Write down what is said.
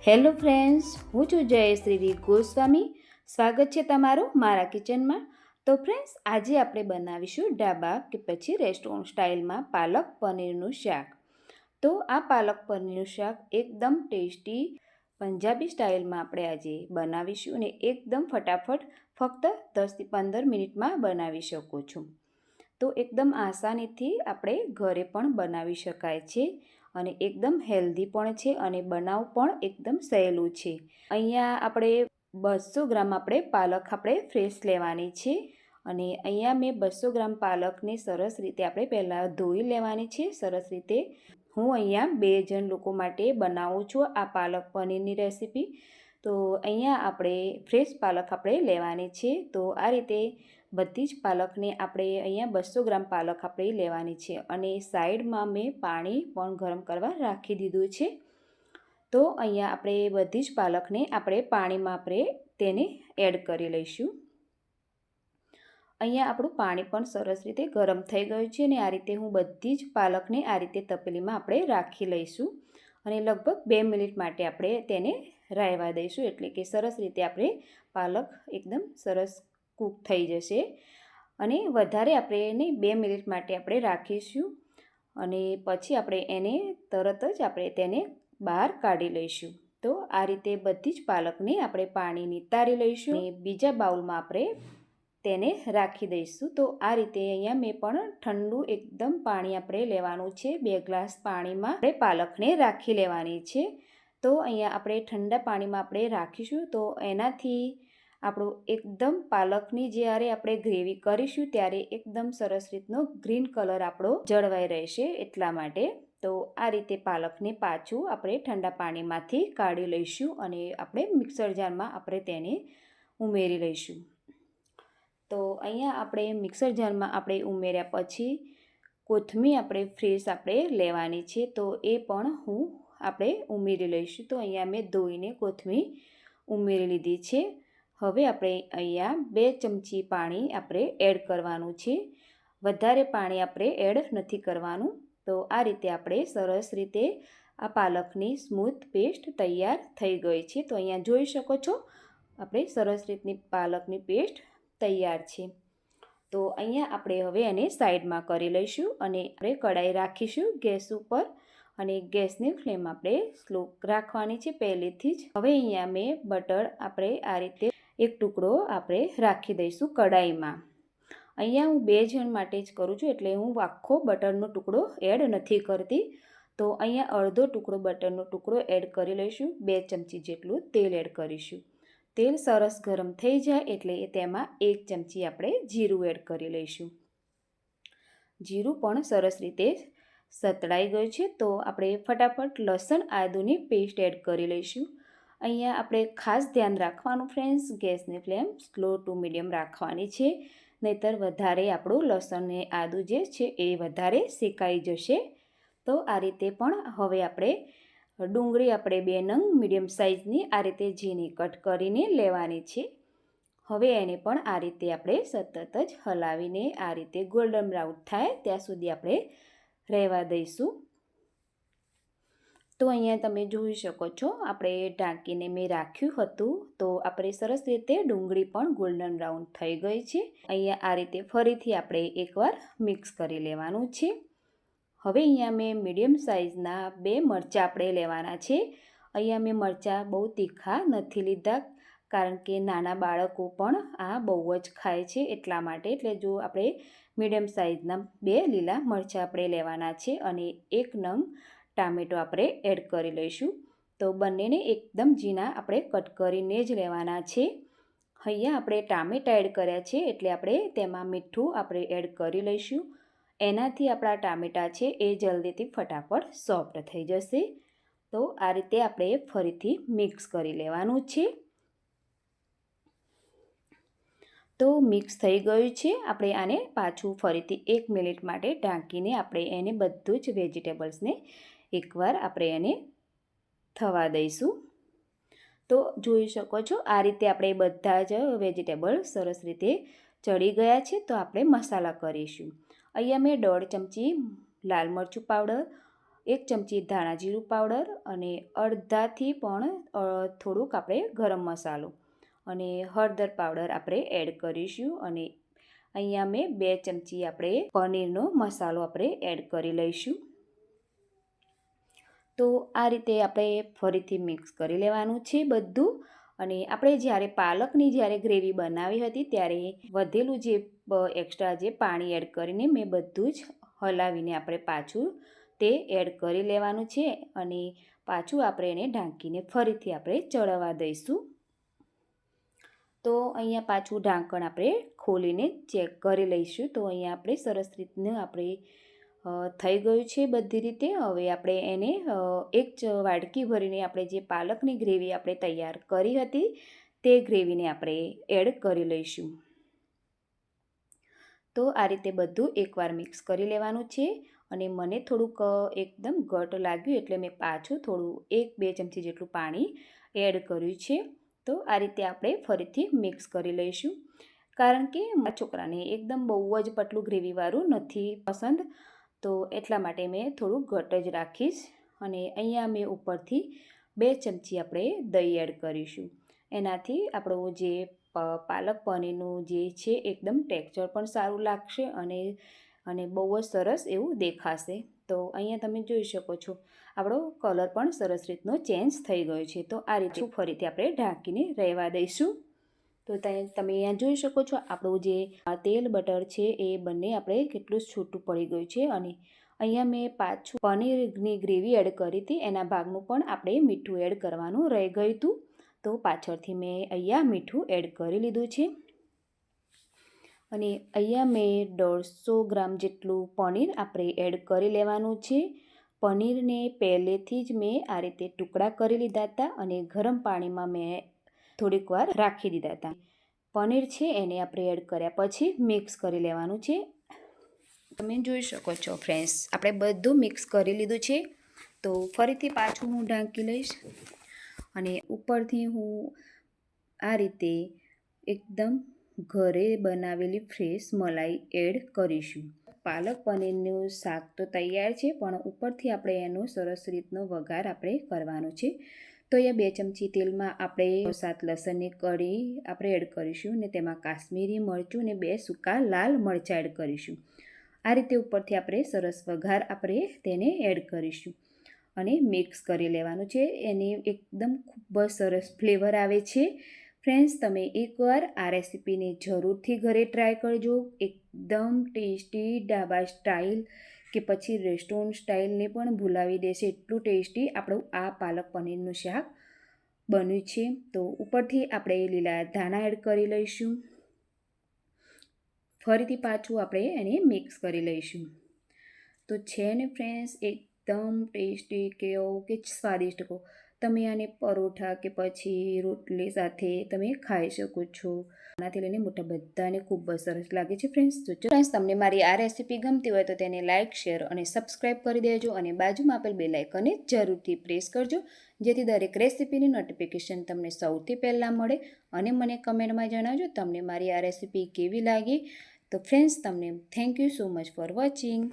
Hello friends, હું છું જયશ્રી ગોસ્વામી. સ્વાગત છે તમારું મારા કિચનમાં. તો ફ્રેન્ડ્સ, આજે આપણે બનાવીશું ઢાબા કે પછી રેસ્ટોરન્ટ સ્ટાઇલમાં પાલક પનીરનું શાક. તો આ પાલક પનીરનું શાક એકદમ ટેસ્ટી પંજાબી સ્ટાઇલમાં આપણે આજે બનાવીશું અને એકદમ ફટાફટ ફક્ત 10થી 15 મિનિટમાં બનાવી શકો છો. તો એકદમ આસાનીથી આપણે ઘરે પણ બનાવી શકાય છે અને એકદમ હેલ્ધી પણ છે અને બનાવવું પણ એકદમ સહેલું છે. અહીંયા આપણે 200 ગ્રામ આપણે પાલક આપણે ફ્રેશ લેવાની છે અને અહીંયા મેં 200 ગ્રામ પાલકને સરસ રીતે આપણે પહેલાં ધોઈ લેવાની છે સરસ રીતે. હું અહીંયા 2 જણ લોકો માટે બનાવું છું આ પાલક પનીરની રેસીપી. તો અહીંયા આપણે ફ્રેશ પાલક આપણે લેવાની છે. તો આ રીતે બધી જ પાલકને આપણે અહીંયા 200 ગ્રામ પાલક આપણે લેવાની છે અને સાઈડમાં મેં પાણી પણ ગરમ કરવા રાખી દીધું છે. તો અહીંયા આપણે બધી જ પાલકને આપણે પાણીમાં આપણે તેને એડ કરી લઈશું. અહીંયા આપણું પાણી પણ સરસ રીતે ગરમ થઈ ગયું છે અને આ રીતે હું બધી જ પાલકને આ રીતે તપેલીમાં આપણે રાખી લઈશું અને લગભગ 2 મિનિટ માટે આપણે તેને રહેવા દઈશું, એટલે કે સરસ રીતે આપણે પાલક એકદમ સરસ કૂક થઈ જશે. અને વધારે આપણે એને 2 મિનિટ માટે આપણે રાખીશું અને પછી આપણે એને તરત જ આપણે તેને બહાર કાઢી લઈશું. તો આ રીતે બધી જ પાલકને આપણે પાણી નિતારી લઈશું અને બીજા બાઉલમાં આપણે તેને રાખી દઈશું. તો આ રીતે અહીંયા મેં પણ ઠંડુ એકદમ પાણી આપણે લેવાનું છે. 2 ગ્લાસ પાણીમાં આપણે પાલકને રાખી લેવાની છે. તો અહીંયા આપણે ઠંડા પાણીમાં આપણે રાખીશું તો એનાથી આપણું એકદમ પાલકની જ્યારે આપણે ગ્રેવી કરીશું ત્યારે એકદમ સરસ રીતનો ગ્રીન કલર આપણો જળવાઈ રહેશે એટલા માટે. તો આ રીતે પાલકને પાછું આપણે ઠંડા પાણીમાંથી કાઢી લઈશું અને આપણે મિક્સર જારમાં આપણે તેને ઉમેરી લઈશું. તો અહીંયા આપણે મિક્સર જારમાં આપણે ઉમેર્યા પછી કોથમીર આપણે ફ્રેશ આપણે લેવાની છે. તો એ પણ આપણે ઉમેરી લઈશું. તો અહીંયા મેં ધોઈને કોથમીર ઉમેરી લીધી છે. હવે આપણે અહીંયા 2 ચમચી પાણી આપણે એડ કરવાનું છે. વધારે પાણી આપણે એડ નથી કરવાનું. તો આ રીતે આપણે સરસ રીતે આ પાલકની સ્મૂથ પેસ્ટ તૈયાર થઈ ગઈ છે. તો અહીંયા જોઈ શકો છો આપણે સરસ રીતની પાલકની પેસ્ટ તૈયાર છે. તો અહીંયા આપણે હવે એને સાઈડમાં કરી લઈશું અને આપણે કઢાઈ રાખીશું ગેસ ઉપર અને ગેસની ફ્લેમ આપણે સ્લો રાખવાની છે પહેલેથી જ. હવે અહીંયા મેં બટર આપણે આ રીતે એક ટુકડો આપણે રાખી દઈશું કઢાઈમાં. અહીંયા હું 2 જણ માટે જ કરું છું એટલે હું આખો બટરનો ટુકડો એડ નથી કરતી. તો અહીંયા અડધો ટુકડો બટરનો ટુકડો એડ કરી લઈશું. 2 ચમચી જેટલું તેલ એડ કરીશું. તેલ સરસ ગરમ થઈ જાય એટલે તેમાં 1 ચમચી આપણે જીરું એડ કરી લઈશું. જીરું પણ સરસ રીતે સતળાઈ ગયું છે. તો આપણે ફટાફટ લસણ આદુની પેસ્ટ એડ કરી લઈશું. અહીંયા આપણે ખાસ ધ્યાન રાખવાનું ફ્રેન્ડ્સ, ગેસની ફ્લેમ સ્લો ટુ મીડિયમ રાખવાની છે, નહીંતર વધારે આપણું લસણ ને આદું જે છે એ વધારે શેકાઈ જશે. તો આ રીતે પણ હવે આપણે ડુંગળી આપણે 2 નંગ મીડિયમ સાઇઝની આ રીતે ઝીણી કટ કરીને લેવાની છે. હવે એને પણ આ રીતે આપણે સતત જ હલાવીને આ રીતે ગોલ્ડન બ્રાઉન થાય ત્યાં સુધી આપણે રહેવા દઈશું. તો અહીંયા તમે જોઈ શકો છો આપણે ઢાંકીને મેં રાખ્યું હતું. તો આપણે સરસ રીતે ડુંગળી પણ ગોલ્ડન બ્રાઉન થઈ ગઈ છે. અહીંયા આ રીતે ફરીથી આપણે એકવાર મિક્સ કરી લેવાનું છે. હવે અહીંયા મેં મીડિયમ સાઇઝના 2 મરચાં આપણે લેવાના છે. અહીંયા મેં મરચાં બહુ તીખા નથી લીધા કારણ કે નાના બાળકો પણ આ બહુ જ ખાય છે એટલા માટે. એટલે જો આપણે મીડિયમ સાઇઝના 2 લીલા મરચાં આપણે લેવાના છે અને 1 નંગ ટામેટો આપણે એડ કરી લઈશું. તો બંનેને એકદમ ઝીણા આપણે કટ કરીને જ લેવાના છે. અહીંયા આપણે ટામેટા એડ કર્યા છે એટલે આપણે તેમાં મીઠું આપણે એડ કરી લઈશું. એનાથી આપણા ટામેટા છે એ જલ્દીથી ફટાફટ સોફ્ટ થઈ જશે. તો આ રીતે આપણે ફરીથી મિક્સ કરી લેવાનું છે. તો મિક્સ થઈ ગયું છે. આપણે આને પાછું ફરીથી 1 મિનિટ માટે ઢાંકીને આપણે એને બધું જ વેજીટેબલ્સને એકવાર આપણે એને થવા દઈશું. તો જોઈ શકો છો આ રીતે આપણે બધા જ વેજીટેબલ સરસ રીતે ચડી ગયા છે. તો આપણે મસાલા કરીશું. અહીંયા મેં 1.5 ચમચી લાલ મરચું પાવડર, 1 ચમચી ધાણા જીરું પાવડર અને અડધાથી પણ થોડુંક આપણે ગરમ મસાલો અને હળદર પાવડર આપણે એડ કરીશું. અને અહીંયા મેં 2 ચમચી આપણે પનીરનો મસાલો આપણે એડ કરી લઈશું. તો આ રીતે આપણે ફરીથી મિક્સ કરી લેવાનું છે બધું. અને આપણે જ્યારે પાલકની ગ્રેવી બનાવી હતી ત્યારે વધેલું જે એક્સ્ટ્રા જે પાણી એડ કરીને મેં બધું જ હલાવીને આપણે પાછું તે એડ કરી લેવાનું છે. અને પાછું આપણે એને ઢાંકીને ફરીથી આપણે ચડવા દઈશું. તો અહીંયા પાછું ઢાંકણ આપણે ખોલીને ચેક કરી લઈશું. તો અહીંયા આપણે સરસ રીતનું આપણે થઈ ગયું છે બધી રીતે. હવે આપણે એને એક વાડકી ભરીને આપણે જે પાલકની ગ્રેવી આપણે તૈયાર કરી હતી તે ગ્રેવીને આપણે એડ કરી લઈશું. તો આ રીતે બધું એકવાર મિક્સ કરી લેવાનું છે. અને મને થોડુંક એકદમ ઘટ લાગ્યું એટલે મેં પાછું થોડું 1-2 ચમચી જેટલું પાણી એડ કર્યું છે. તો આ રીતે આપણે ફરીથી મિક્સ કરી લઈશું. કારણ કે મારા છોકરાને એકદમ બહુ જ પતલું ગ્રેવીવાળું નથી પસંદ, તો એટલા માટે મેં થોડું ઘટ જ રાખીશ. અને અહીંયા મેં ઉપરથી 2 ચમચી આપણે દહીં એડ કરીશું. એનાથી આપણું જે પાલક પનીરનું જે છે એકદમ ટેક્સચર પણ સારું લાગશે અને બહુ જ સરસ એવું દેખાશે. તો અહીંયા તમે જોઈ શકો છો આપણો કલર પણ સરસ રીતનો ચેન્જ થઈ ગયો છે. તો આ રીતે ફરીથી આપણે ઢાંકીને રહેવા દઈશું. તો તમે અહીંયા જોઈ શકો છો આપણું જે તેલ બટર છે એ બંને આપણે કેટલું છૂટું પડી ગયું છે. અને અહીંયા મેં પાછું પનીરની ગ્રેવી એડ કરી હતી, એના ભાગનું પણ આપણે મીઠું એડ કરવાનું રહી ગયું હતું. તો પાછળથી મેં અહીંયા મીઠું એડ કરી લીધું છે. અને અહીંયા મેં 150 ગ્રામ જેટલું પનીર આપણે એડ કરી લેવાનું છે. પનીરને પહેલેથી જ મેં આ રીતે ટુકડા કરી લીધા હતા અને ગરમ પાણીમાં મેં થોડીક વાર રાખી દીધા હતા. પનીર છે એને આપણે એડ કર્યા પછી મિક્સ કરી લેવાનું છે. તમે જોઈ શકો છો ફ્રેન્ડ્સ, આપણે બધું મિક્સ કરી લીધું છે. તો ફરીથી પાછું હું ઢાંકી લઈશ અને ઉપરથી હું આ રીતે એકદમ ઘરે બનાવેલી ફ્રેશ મલાઈ એડ કરીશું. પાલક પનીરનું શાક તો તૈયાર છે, પણ ઉપરથી આપણે એનો સરસ રીતનો વઘાર આપણે કરવાનો છે. તો એ 2 ચમચી તેલમાં આપણે 7 લસણની કળી આપણે એડ કરીશું અને તેમાં કાશ્મીરી મરચું અને 2 સૂકા લાલ મરચાં એડ કરીશું. આ રીતે ઉપરથી આપણે સરસ વઘાર આપણે તેને એડ કરીશું અને મિક્સ કરી લેવાનું છે. એને એકદમ ખૂબ જ સરસ ફ્લેવર આવે છે. ફ્રેન્ડ્સ, તમે એકવાર આ રેસીપીને જરૂરથી ઘરે ટ્રાય કરજો. એકદમ ટેસ્ટી ઢાબા સ્ટાઇલ કે પછી રેસ્ટોરન્ટ સ્ટાઇલને પણ ભૂલાવી દેશે એટલું ટેસ્ટી આપણું આ પાલક પનીરનું શાક બન્યું છે. તો ઉપરથી આપણે લીલા ધાણા એડ કરી લઈશું. ફરીથી પાછું આપણે એને મિક્સ કરી લઈશું. તો છે ને ફ્રેન્ડ્સ, એકદમ ટેસ્ટી કે સ્વાદિષ્ટ કહો, તમે આને પરોઠા કે પછી રોટલી સાથે તમે ખાઈ શકો છો. નાનાથી લઈને મોટા બધાને ખૂબ જ સરસ લાગે છે ફ્રેન્ડ્સ. તો ફ્રેન્ડ્સ, તમને મારી આ રેસીપી ગમતી હોય તો તેને લાઇક, શેર અને સબસ્ક્રાઈબ કરી દેજો. અને બાજુમાં આપેલ બેલ આઇકનને જરૂરથી પ્રેસ કરજો, જેથી દરેક રેસીપીની નોટિફિકેશન તમને સૌથી પહેલાં મળે. અને મને કમેન્ટમાં જણાવજો તમને મારી આ રેસીપી કેવી લાગી. તો ફ્રેન્ડ્સ, તમને thank you so much for watching.